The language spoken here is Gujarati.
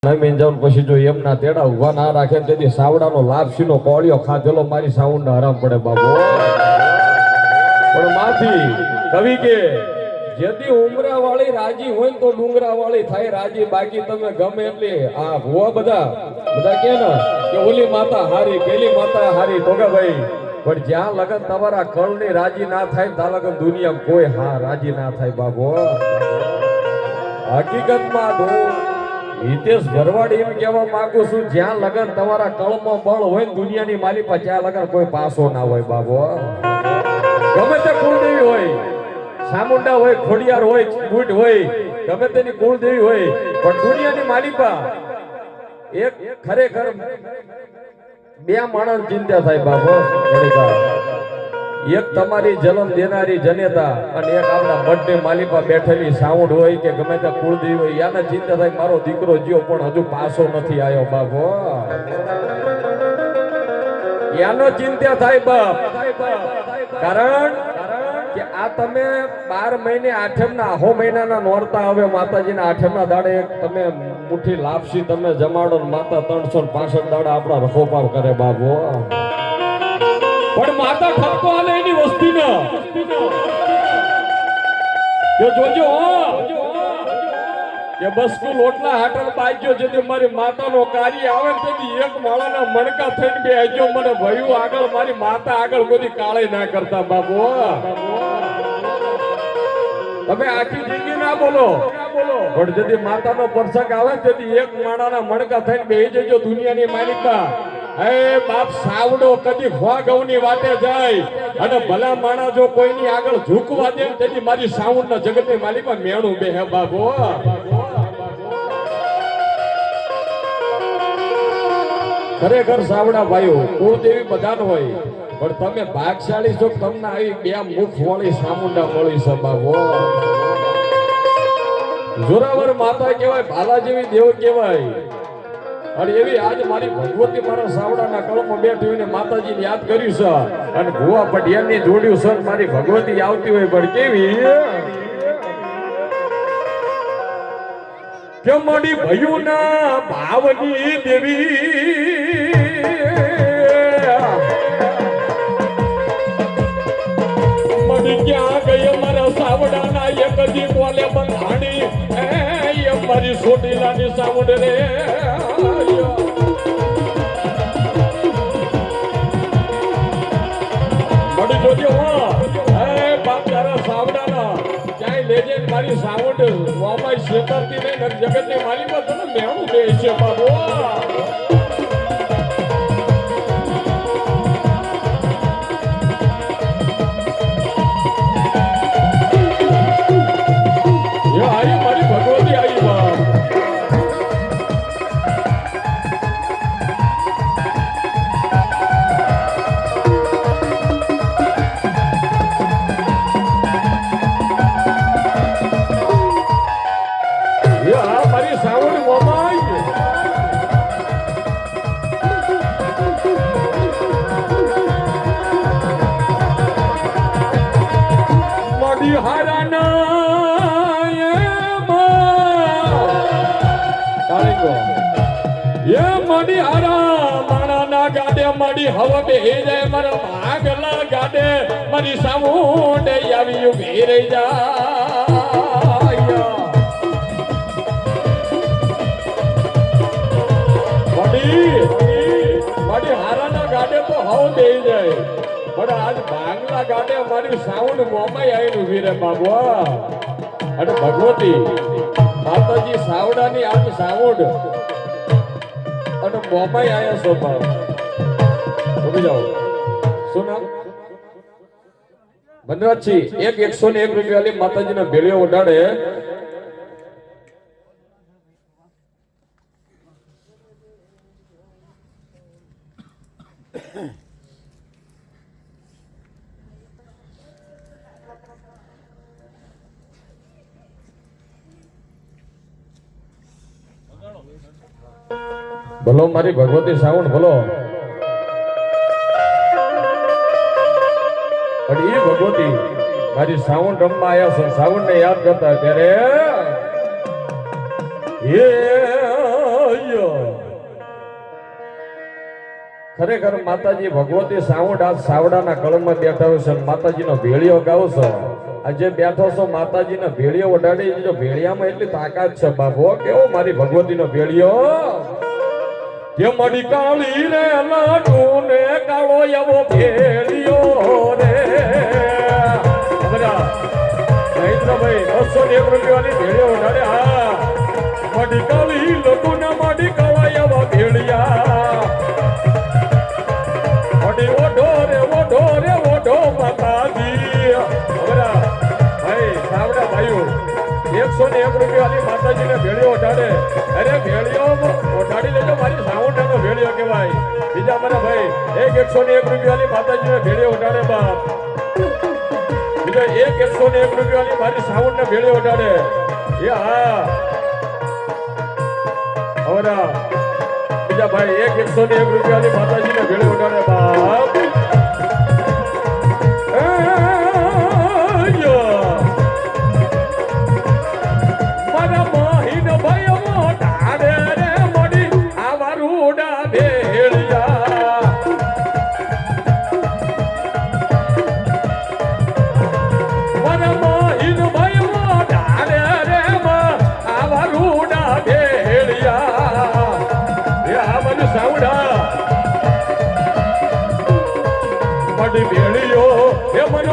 નમીન જાઉં પછી જો એમના તેડા ઉભા ના રાખે તેથી સાવડાનો લાપસીનો કોળિયો ખાધેલો મારી સાઉન્ડ હરામ પડે બાબો. પણ માથી કવિ કે જેથી ઉમરા વાળી રાજી હોય તો ડુંગરા વાળી થાય રાજી. બાકી તમે ગમે એટલી આ ભુવા બધા કે ને કે ઓલી માતા હારી પેલી માતા હારી તો કે ભાઈ પણ જ્યાં લગન તમારા કળની રાજી ના થાય ત્યાં લગન દુનિયામાં કોઈ હા રાજી ના થાય બાબો. હકીકતમાં હિતેશ ભરવાડ એમ કહેવા માંગુ છું જ્યાં લગન તમારા કળમાં બળ હોય ને દુનિયાની માલિપા ત્યાં લગન કોઈ પાસો ના હોય બાબો. ગમે તે કુળદેવી હોય, સામુંડા હોય, ખોડિયાર હોય, બુટ હોય, ગમે તેની કુળદેવી હોય, પણ દુનિયાની માલિપા એક ખરેખર બે માણસ ચિંતા થાય બાબો. એક તમારી જન્મ દેનારી જનેતા અને એક આપણા બર્થડે માલિપા બેઠેલી સાઉન્ડ હોય કે ગમે તે કુળદેવી હોય યાને ચિંતા થાય મારો દીકરો જ્યો પણ હજુ પાછો નથી આવ્યો બાબો. યાનો ચિંતા થાય બાપ. કારણ કે આ તમે 12 મહિને આઠમના આહો મહિનાના નોરતા હવે માતાજીના આઠમના દાડે તમે મુઠ્ઠી લાપસી તમે જમાડો માતા 365 દાડા આપણા રખોપાવ કરે બાબો. પણ માતા ઠપકો આલે એની વસ્તી ન જોજો કે બસકુ લોટલા હાટલ બાજ્યો જેથી મારી માતાનો કાર્ય આવે તેથી એક માળાના મણકા થઈને બે આજો મને ભયું આગળ મારી માતા આગળ કોઈ કાળે ના કરતા બાબુ. તમે આખી જિંદગી ના બોલો પણ જેથી માતાનો પ્રસંગ આવે તેથી એક માળાના મણકા થઈને બે જજો દુનિયાની માલિકા. હે બાપ સાવડો કદી ખવા ગૌની વાટે જાય અને ભલા માણા જો કોઈની આગળ ઝૂકવા દે તેથી મારી સાઉન્ડના જગતની માલિકા મેણું બે હે બાબો. ખરેખર સાવડા ભાઈઓ કુળદેવી બધાનો હોય પણ તમે ભાગશાળી છો તમને આવી બે મુખ વાળી સામુંડા મળી છે બાબો. જોરાવર માતા કહેવાય, ભાલા જેવી દેવ કહેવાય. અને એવી આજ મારી ભગવતી મારા સાવડાના કળમાં બેઠી હોય ને માતાજીને યાદ કર્યું છે અને ભુવા પઢિયાની જોડ્યું છે મારી ભગવતી આવતી હોય પણ કેવી કે મારી ભયુના ભાવની દેવી મળી ક્યાં ગઈ મારા સાવડાના એક દી કોલે બંધાણી એ મારી સોટીલાની સાઉન્ડ રે. મારી સાઉન્ડ વામાઈ શેતરતી નહીં જગતની માલિકા તને મેણું દે છે બાબો. આવી મારી ભગવતી આવી બાપ. મારી હવા બે જાય મારા ભાગલા ગાડે મારી સાઉન્ડ આવી ઉભી રહી જાય. મારી હારાના ગાડે તો હવા બે જાય પણ આજ ભાગલા ગાડે મારી સાઉન્ડ મોમાઈ આવીને ઉભી રહે બાબુ. અને ભગવતી માતાજી સાવડાની આજ સાઉન્ડ અને મોમાઈ આવ્યા છો બાપ. શું નામ? વનરાજસિંહ. 101 રૂપિયા માતાજીના ભેળીઓ ઉડાડે. ભલો મારી ભગવતી સાઉન્ડ ભલો. પણ એ ભગવતી મારી સાઉન્ડ રમવા આવ્યા છે સાઉન્ડ ને યાદ કરતા ત્યારે ખરેખર માતાજી ભગવતી સાઉન્ડ આ સાવડાના કળમાં બેઠા હોય છે. માતાજીનો ભેળિયો ગાવ છો. આજે બેઠો છો માતાજીનો ભેળિયો વડાડી દીધો. ભેળિયામાં એટલી તાકાત છે બાપુ. કેવો મારી ભગવતીનો ભેળિયો કે મડી કાળી રે લાડુ ને કાળો એવો ભેળિયો રે. બધા મહેન્દ્રભાઈ 201 રૂપિયાની ભેળિયો વડાડે. હા મડી કાળી લડુ ને મડી કાળા એવા ભેળિયા. મડી ઓઢો રે ઓઢો માતાજી. બધા ભાઈ સાવડા ભાઈઓ 101 રૂપિયાની માતાજીને ભેળિયો ઓઢાડે. અરે ભેળિયો ઓઢાડી લેજો. મારી સાઉન્ડનો ભેળિયો કહેવાય. બીજા મારા ભાઈ 101 રૂપિયાની માતાજીને ભેળિયો ઓઢાડે બાપ. બીજો 101 રૂપિયાની મારી સાઉન્ડને ભેળિયો ઓઢાડે. એ હા હવરા બીજા ભાઈ 101 રૂપિયાની માતાજીને ભેળિયો ઓઢાડે બાપ. ભેળિયો એ મન